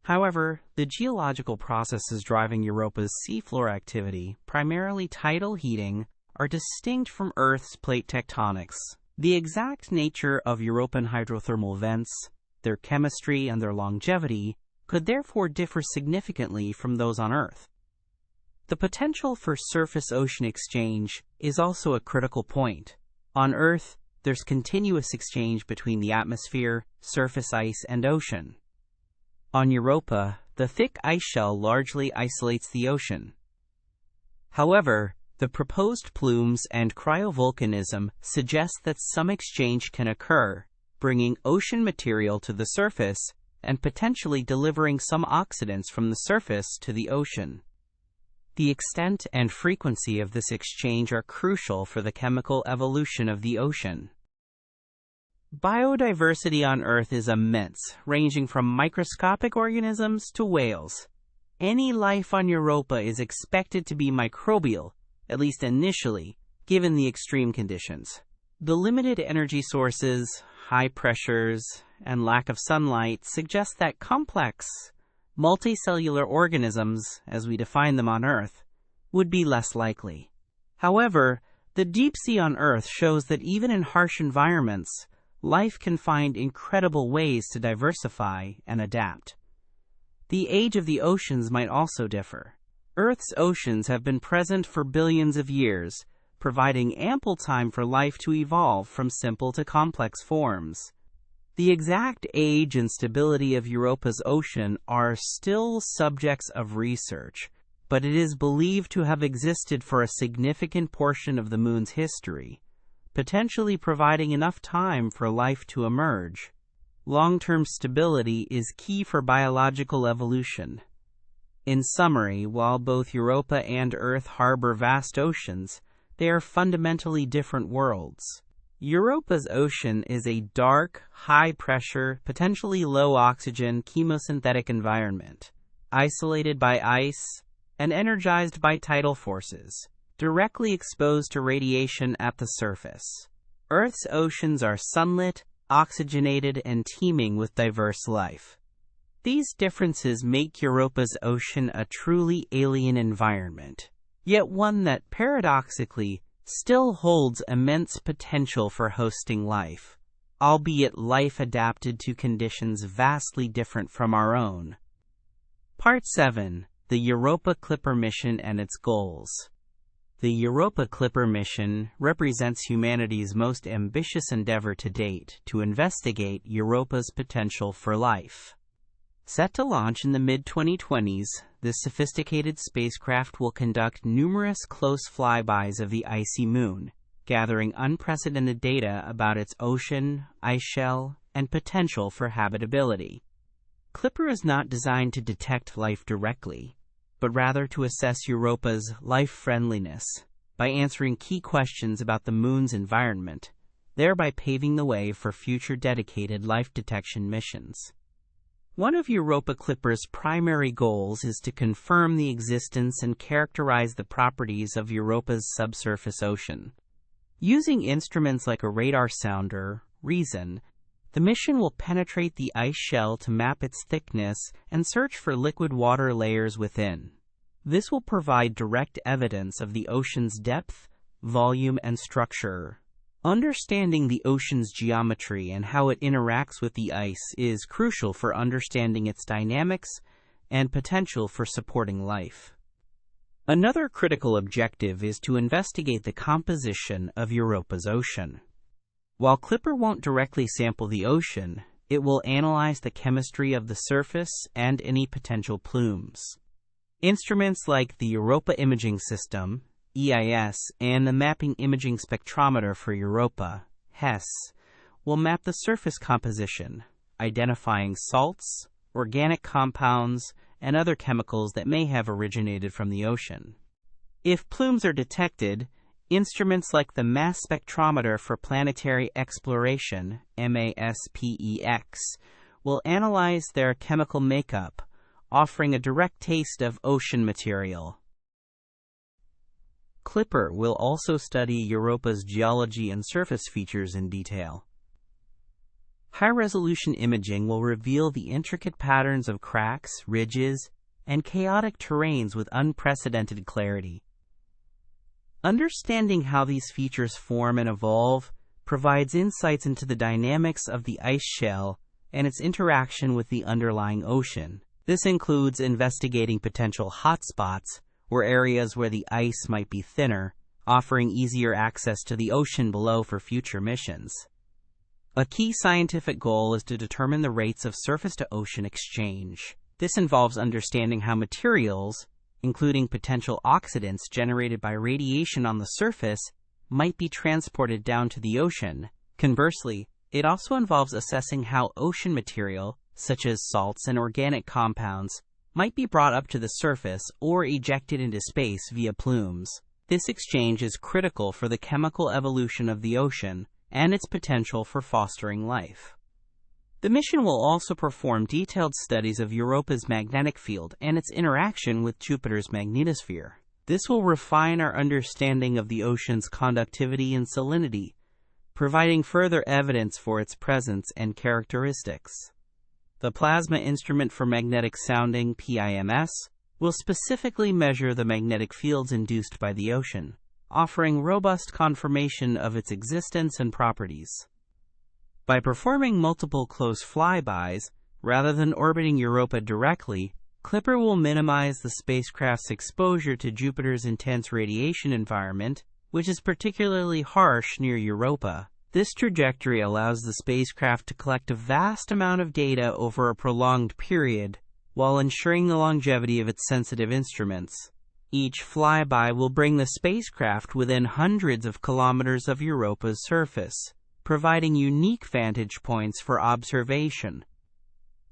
However, the geological processes driving Europa's seafloor activity, primarily tidal heating, are distinct from Earth's plate tectonics. The exact nature of European hydrothermal vents, their chemistry, and their longevity could therefore differ significantly from those on Earth. The potential for surface-ocean exchange is also a critical point. On Earth, there's continuous exchange between the atmosphere, surface ice, and ocean. On Europa, the thick ice shell largely isolates the ocean. However, the proposed plumes and cryovolcanism suggest that some exchange can occur, bringing ocean material to the surface and potentially delivering some oxidants from the surface to the ocean. The extent and frequency of this exchange are crucial for the chemical evolution of the ocean. Biodiversity on Earth is immense, ranging from microscopic organisms to whales. Any life on Europa is expected to be microbial, at least initially, given the extreme conditions. The limited energy sources, high pressures, and lack of sunlight suggest that complex, multicellular organisms, as we define them on Earth, would be less likely. However, the deep sea on Earth shows that even in harsh environments, life can find incredible ways to diversify and adapt. The age of the oceans might also differ. Earth's oceans have been present for billions of years, providing ample time for life to evolve from simple to complex forms. The exact age and stability of Europa's ocean are still subjects of research, but it is believed to have existed for a significant portion of the Moon's history, potentially providing enough time for life to emerge. Long-term stability is key for biological evolution. In summary, while both Europa and Earth harbor vast oceans, they are fundamentally different worlds. Europa's ocean is a dark, high-pressure, potentially low-oxygen chemosynthetic environment, isolated by ice and energized by tidal forces, directly exposed to radiation at the surface. Earth's oceans are sunlit, oxygenated, and teeming with diverse life. These differences make Europa's ocean a truly alien environment, yet one that paradoxically still holds immense potential for hosting life, albeit life adapted to conditions vastly different from our own. Part 7. The Europa Clipper Mission and its Goals. The Europa Clipper mission represents humanity's most ambitious endeavor to date to investigate Europa's potential for life. Set to launch in the mid-2020s, this sophisticated spacecraft will conduct numerous close flybys of the icy moon, gathering unprecedented data about its ocean, ice shell, and potential for habitability. Clipper is not designed to detect life directly, but rather to assess Europa's life-friendliness by answering key questions about the Moon's environment, thereby paving the way for future dedicated life detection missions. One of Europa Clipper's primary goals is to confirm the existence and characterize the properties of Europa's subsurface ocean. Using instruments like a radar sounder, REASON, the mission will penetrate the ice shell to map its thickness and search for liquid water layers within. This will provide direct evidence of the ocean's depth, volume, and structure. Understanding the ocean's geometry and how it interacts with the ice is crucial for understanding its dynamics and potential for supporting life. Another critical objective is to investigate the composition of Europa's ocean. While Clipper won't directly sample the ocean, it will analyze the chemistry of the surface and any potential plumes. Instruments like the Europa Imaging System, EIS, and the Mapping Imaging Spectrometer for Europa, HES, will map the surface composition, identifying salts, organic compounds, and other chemicals that may have originated from the ocean. If plumes are detected, instruments like the Mass Spectrometer for Planetary Exploration, MASPEX, will analyze their chemical makeup, offering a direct taste of ocean material. Clipper will also study Europa's geology and surface features in detail. High-resolution imaging will reveal the intricate patterns of cracks, ridges, and chaotic terrains with unprecedented clarity. Understanding how these features form and evolve provides insights into the dynamics of the ice shell and its interaction with the underlying ocean. This includes investigating potential hotspots, or areas where the ice might be thinner, offering easier access to the ocean below for future missions. A key scientific goal is to determine the rates of surface-to-ocean exchange. This involves understanding how materials, including potential oxidants generated by radiation on the surface, might be transported down to the ocean. Conversely, it also involves assessing how ocean material, such as salts and organic compounds, might be brought up to the surface or ejected into space via plumes. This exchange is critical for the chemical evolution of the ocean and its potential for fostering life. The mission will also perform detailed studies of Europa's magnetic field and its interaction with Jupiter's magnetosphere. This will refine our understanding of the ocean's conductivity and salinity, providing further evidence for its presence and characteristics. The Plasma Instrument for Magnetic Sounding (PIMS) will specifically measure the magnetic fields induced by the ocean, offering robust confirmation of its existence and properties. By performing multiple close flybys, rather than orbiting Europa directly, Clipper will minimize the spacecraft's exposure to Jupiter's intense radiation environment, which is particularly harsh near Europa. This trajectory allows the spacecraft to collect a vast amount of data over a prolonged period, while ensuring the longevity of its sensitive instruments. Each flyby will bring the spacecraft within hundreds of kilometers of Europa's surface, providing unique vantage points for observation.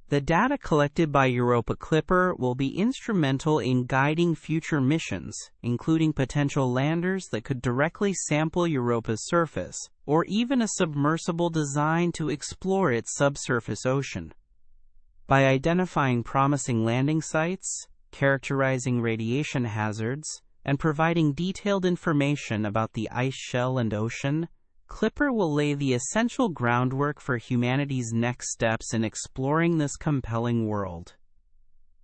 The data collected by Europa Clipper will be instrumental in guiding future missions, including potential landers that could directly sample Europa's surface, or even a submersible designed to explore its subsurface ocean. By identifying promising landing sites, characterizing radiation hazards, and providing detailed information about the ice shell and ocean, Clipper will lay the essential groundwork for humanity's next steps in exploring this compelling world.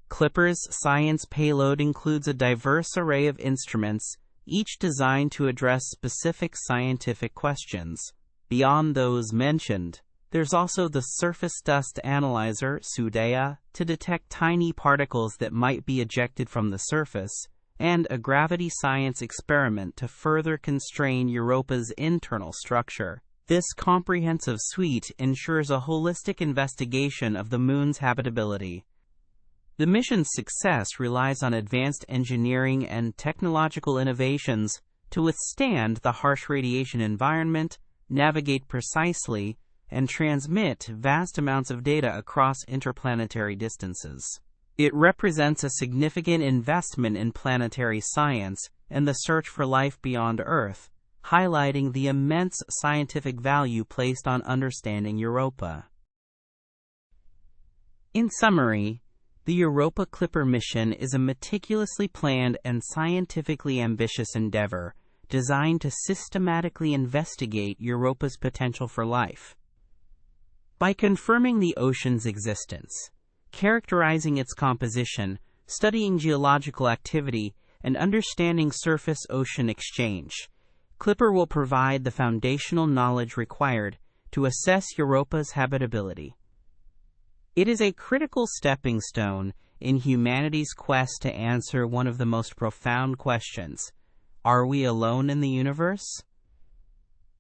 Clipper's science payload includes a diverse array of instruments, each designed to address specific scientific questions. Beyond those mentioned, there's also the Surface Dust Analyzer, SUDEA, to detect tiny particles that might be ejected from the surface, and a gravity science experiment to further constrain Europa's internal structure. This comprehensive suite ensures a holistic investigation of the Moon's habitability. The mission's success relies on advanced engineering and technological innovations to withstand the harsh radiation environment, navigate precisely, and transmit vast amounts of data across interplanetary distances. It represents a significant investment in planetary science and the search for life beyond Earth, highlighting the immense scientific value placed on understanding Europa. In summary, the Europa Clipper mission is a meticulously planned and scientifically ambitious endeavor designed to systematically investigate Europa's potential for life. By confirming the ocean's existence, characterizing its composition, studying geological activity, and understanding surface-ocean exchange, Clipper will provide the foundational knowledge required to assess Europa's habitability. It is a critical stepping stone in humanity's quest to answer one of the most profound questions: are we alone in the universe?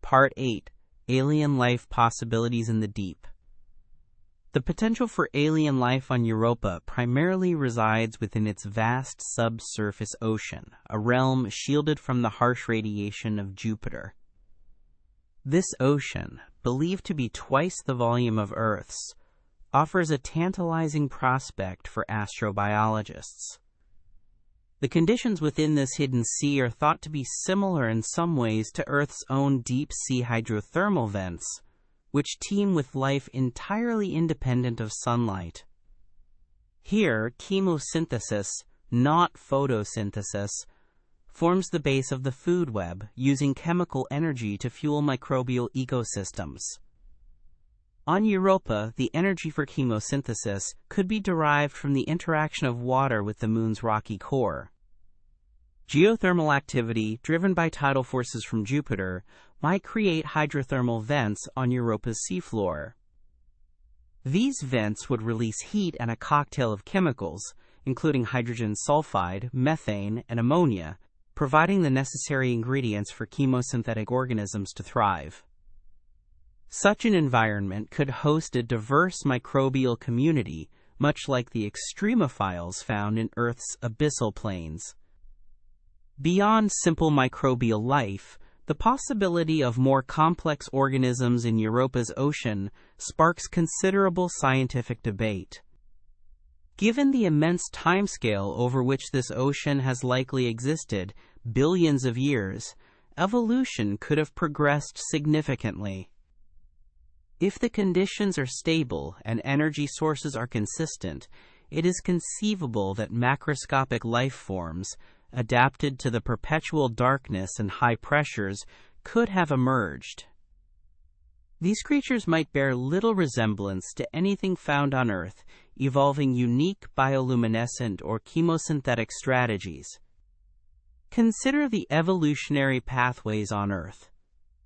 Part 8. Alien Life Possibilities in the Deep. The potential for alien life on Europa primarily resides within its vast subsurface ocean, a realm shielded from the harsh radiation of Jupiter. This ocean, believed to be twice the volume of Earth's, offers a tantalizing prospect for astrobiologists. The conditions within this hidden sea are thought to be similar in some ways to Earth's own deep-sea hydrothermal vents, which teem with life entirely independent of sunlight. Here, chemosynthesis, not photosynthesis, forms the base of the food web, using chemical energy to fuel microbial ecosystems. On Europa, the energy for chemosynthesis could be derived from the interaction of water with the Moon's rocky core. Geothermal activity, driven by tidal forces from Jupiter, might create hydrothermal vents on Europa's seafloor. These vents would release heat and a cocktail of chemicals, including hydrogen sulfide, methane, and ammonia, providing the necessary ingredients for chemosynthetic organisms to thrive. Such an environment could host a diverse microbial community, much like the extremophiles found in Earth's abyssal plains. Beyond simple microbial life, the possibility of more complex organisms in Europa's ocean sparks considerable scientific debate. Given the immense timescale over which this ocean has likely existed, billions of years, evolution could have progressed significantly. If the conditions are stable and energy sources are consistent, it is conceivable that macroscopic life forms, adapted to the perpetual darkness and high pressures, could have emerged. These creatures might bear little resemblance to anything found on Earth, evolving unique bioluminescent or chemosynthetic strategies. Consider the evolutionary pathways on Earth.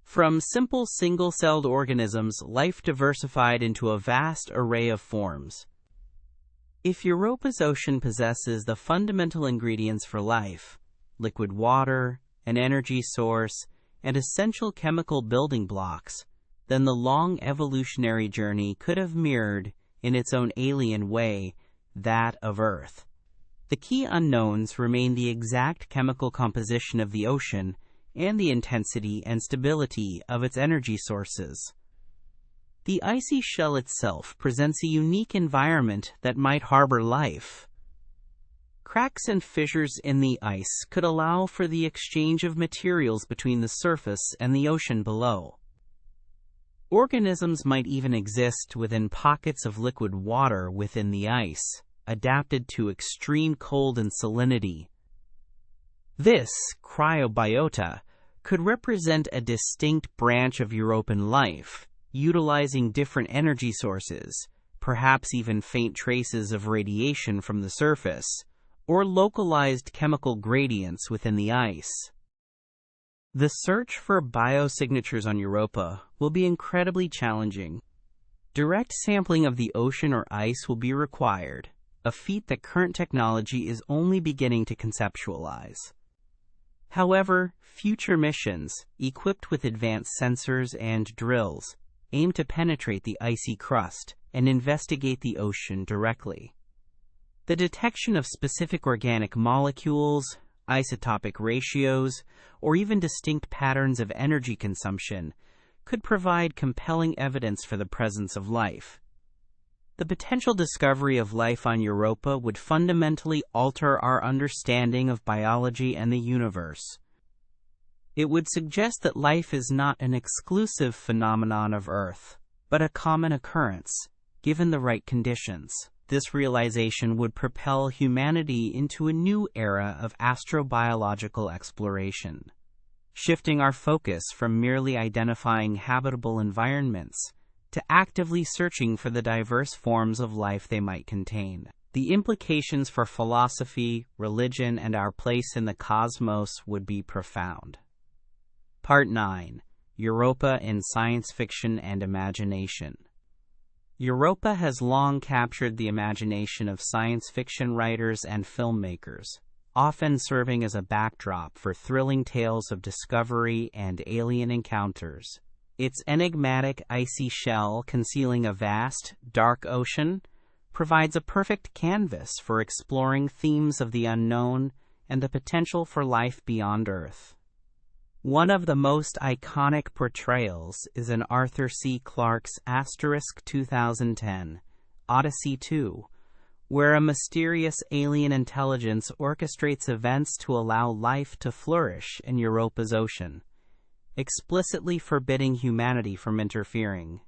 From simple single-celled organisms, life diversified into a vast array of forms. If Europa's ocean possesses the fundamental ingredients for life, liquid water, an energy source, and essential chemical building blocks, then the long evolutionary journey could have mirrored, in its own alien way, that of Earth. The key unknowns remain the exact chemical composition of the ocean and the intensity and stability of its energy sources. The icy shell itself presents a unique environment that might harbor life. Cracks and fissures in the ice could allow for the exchange of materials between the surface and the ocean below. Organisms might even exist within pockets of liquid water within the ice, adapted to extreme cold and salinity. This cryobiota could represent a distinct branch of European life, utilizing different energy sources, perhaps even faint traces of radiation from the surface, or localized chemical gradients within the ice. The search for biosignatures on Europa will be incredibly challenging. Direct sampling of the ocean or ice will be required, a feat that current technology is only beginning to conceptualize. However, future missions, equipped with advanced sensors and drills, aim to penetrate the icy crust and investigate the ocean directly. The detection of specific organic molecules, isotopic ratios, or even distinct patterns of energy consumption could provide compelling evidence for the presence of life. The potential discovery of life on Europa would fundamentally alter our understanding of biology and the universe. It would suggest that life is not an exclusive phenomenon of Earth, but a common occurrence, given the right conditions. This realization would propel humanity into a new era of astrobiological exploration, shifting our focus from merely identifying habitable environments to actively searching for the diverse forms of life they might contain. The implications for philosophy, religion, and our place in the cosmos would be profound. Part 9. Europa in Science Fiction and Imagination. Europa has long captured the imagination of science fiction writers and filmmakers, often serving as a backdrop for thrilling tales of discovery and alien encounters. Its enigmatic icy shell concealing a vast, dark ocean provides a perfect canvas for exploring themes of the unknown and the potential for life beyond Earth. One of the most iconic portrayals is in Arthur C. Clarke's * 2010, Odyssey 2, where a mysterious alien intelligence orchestrates events to allow life to flourish in Europa's ocean, explicitly forbidding humanity from interfering.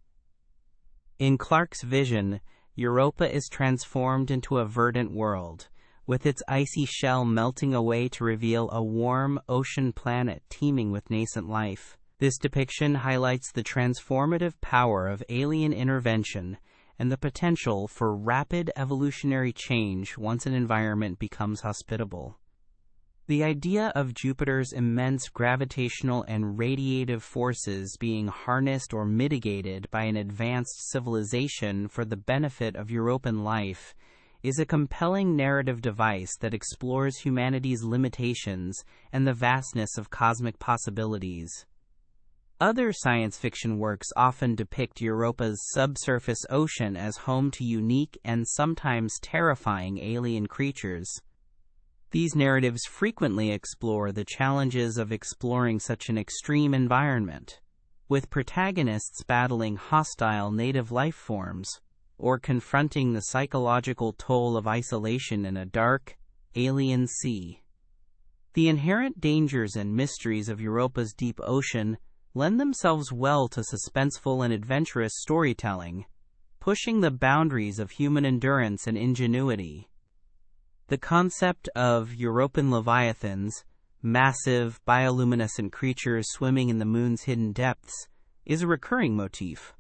In Clarke's vision, Europa is transformed into a verdant world, with its icy shell melting away to reveal a warm ocean planet teeming with nascent life. This depiction highlights the transformative power of alien intervention and the potential for rapid evolutionary change once an environment becomes hospitable. The idea of Jupiter's immense gravitational and radiative forces being harnessed or mitigated by an advanced civilization for the benefit of Europan life is a compelling narrative device that explores humanity's limitations and the vastness of cosmic possibilities. Other science fiction works often depict Europa's subsurface ocean as home to unique and sometimes terrifying alien creatures. These narratives frequently explore the challenges of exploring such an extreme environment, with protagonists battling hostile native life forms or confronting the psychological toll of isolation in a dark, alien sea. The inherent dangers and mysteries of Europa's deep ocean lend themselves well to suspenseful and adventurous storytelling, pushing the boundaries of human endurance and ingenuity. The concept of Europan leviathans, massive, bioluminescent creatures swimming in the moon's hidden depths, is a recurring motif.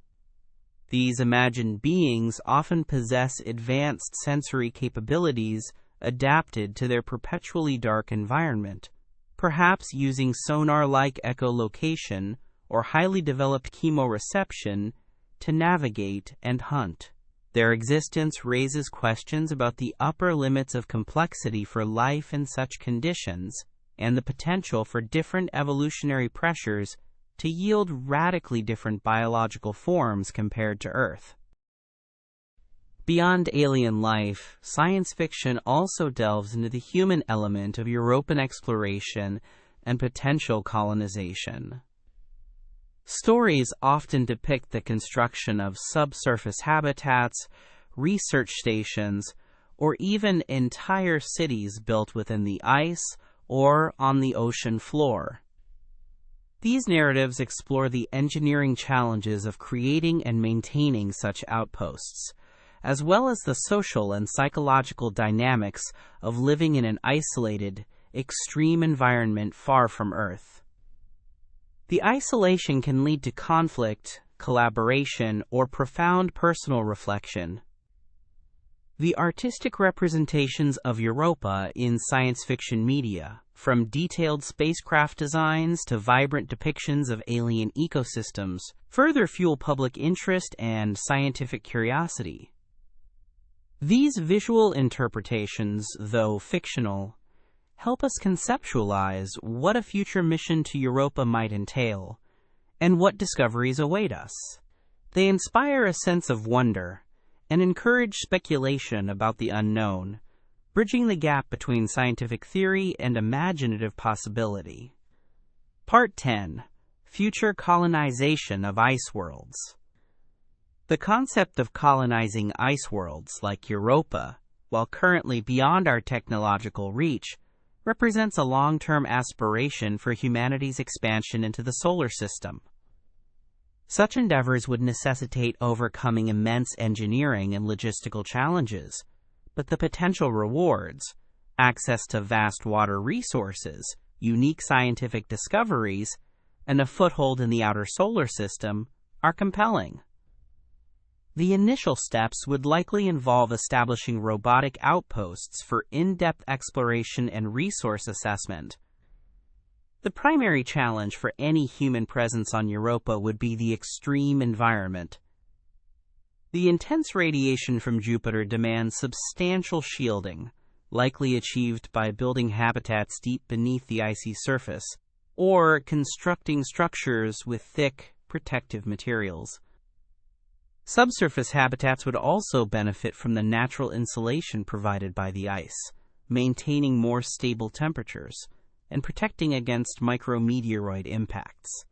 These imagined beings often possess advanced sensory capabilities adapted to their perpetually dark environment, perhaps using sonar-like echolocation or highly developed chemoreception to navigate and hunt. Their existence raises questions about the upper limits of complexity for life in such conditions and the potential for different evolutionary pressures to yield radically different biological forms compared to Earth. Beyond alien life, science fiction also delves into the human element of Europan exploration and potential colonization. Stories often depict the construction of subsurface habitats, research stations, or even entire cities built within the ice or on the ocean floor. These narratives explore the engineering challenges of creating and maintaining such outposts, as well as the social and psychological dynamics of living in an isolated, extreme environment far from Earth. The isolation can lead to conflict, collaboration, or profound personal reflection. The artistic representations of Europa in science fiction media, from detailed spacecraft designs to vibrant depictions of alien ecosystems, further fuel public interest and scientific curiosity. These visual interpretations, though fictional, help us conceptualize what a future mission to Europa might entail and what discoveries await us. They inspire a sense of wonder and encourage speculation about the unknown, bridging the gap between scientific theory and imaginative possibility. Part 10. Future colonization of ice worlds. The concept of colonizing ice worlds like Europa, while currently beyond our technological reach, represents a long-term aspiration for humanity's expansion into the solar system. Such endeavors would necessitate overcoming immense engineering and logistical challenges, but the potential rewards, access to vast water resources, unique scientific discoveries, and a foothold in the outer solar system, are compelling. The initial steps would likely involve establishing robotic outposts for in-depth exploration and resource assessment. The primary challenge for any human presence on Europa would be the extreme environment. The intense radiation from Jupiter demands substantial shielding, likely achieved by building habitats deep beneath the icy surface, or constructing structures with thick, protective materials. Subsurface habitats would also benefit from the natural insulation provided by the ice, maintaining more stable temperatures and protecting against micrometeoroid impacts.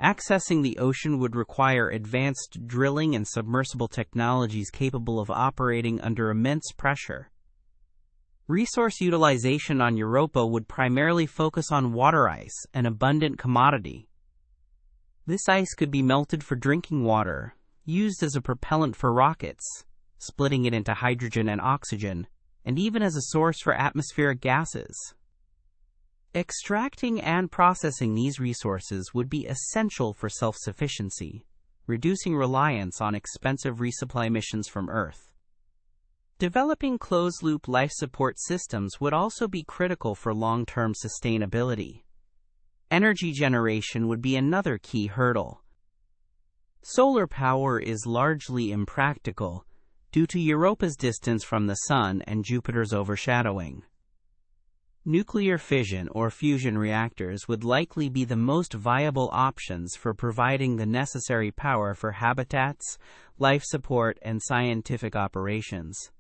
Accessing the ocean would require advanced drilling and submersible technologies capable of operating under immense pressure. Resource utilization on Europa would primarily focus on water ice, an abundant commodity. This ice could be melted for drinking water, used as a propellant for rockets, splitting it into hydrogen and oxygen, and even as a source for atmospheric gases. Extracting and processing these resources would be essential for self-sufficiency, reducing reliance on expensive resupply missions from Earth. Developing closed-loop life support systems would also be critical for long-term sustainability. Energy generation would be another key hurdle. Solar power is largely impractical due to Europa's distance from the Sun and Jupiter's overshadowing. Nuclear fission or fusion reactors would likely be the most viable options for providing the necessary power for habitats, life support, and scientific operations.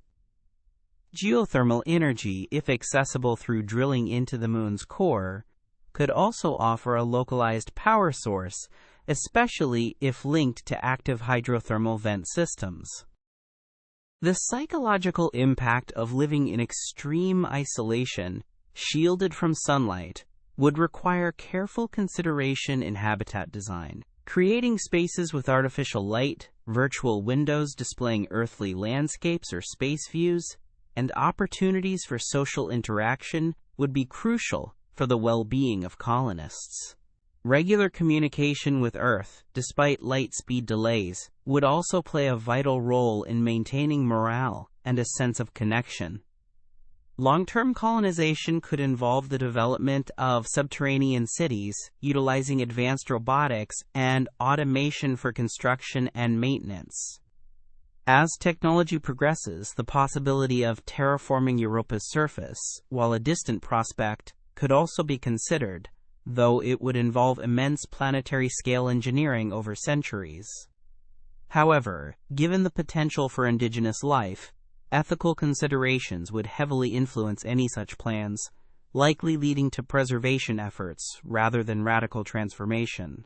Geothermal energy, if accessible through drilling into the Moon's core, could also offer a localized power source, especially if linked to active hydrothermal vent systems. The psychological impact of living in extreme isolation, shielded from sunlight, would require careful consideration in habitat design. Creating spaces with artificial light, virtual windows displaying earthly landscapes or space views, and opportunities for social interaction would be crucial for the well-being of colonists. Regular communication with Earth, despite light speed delays, would also play a vital role in maintaining morale and a sense of connection. Long-term colonization could involve the development of subterranean cities, utilizing advanced robotics and automation for construction and maintenance. As technology progresses, the possibility of terraforming Europa's surface, while a distant prospect, could also be considered, though it would involve immense planetary-scale engineering over centuries. However, given the potential for indigenous life, ethical considerations would heavily influence any such plans, likely leading to preservation efforts rather than radical transformation.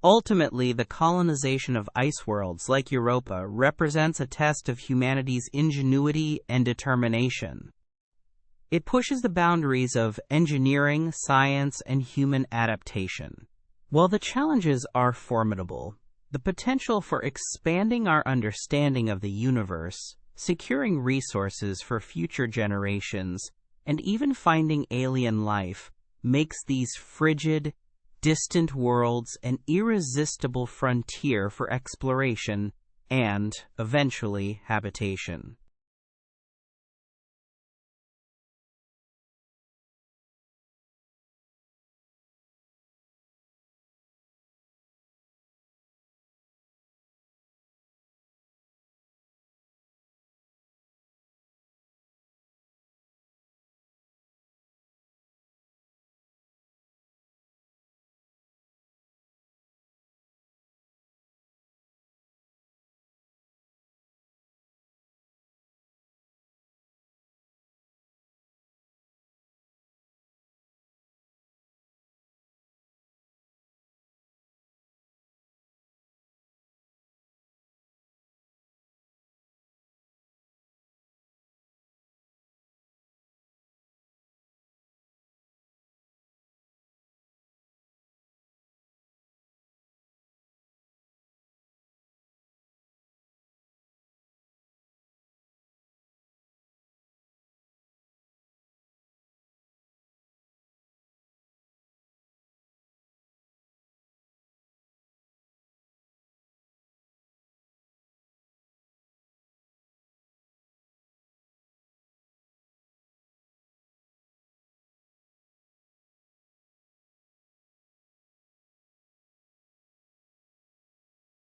Ultimately, the colonization of ice worlds like Europa represents a test of humanity's ingenuity and determination. It pushes the boundaries of engineering, science, and human adaptation. While the challenges are formidable, the potential for expanding our understanding of the universe, securing resources for future generations, and even finding alien life makes these frigid, distant worlds an irresistible frontier for exploration and, eventually, habitation.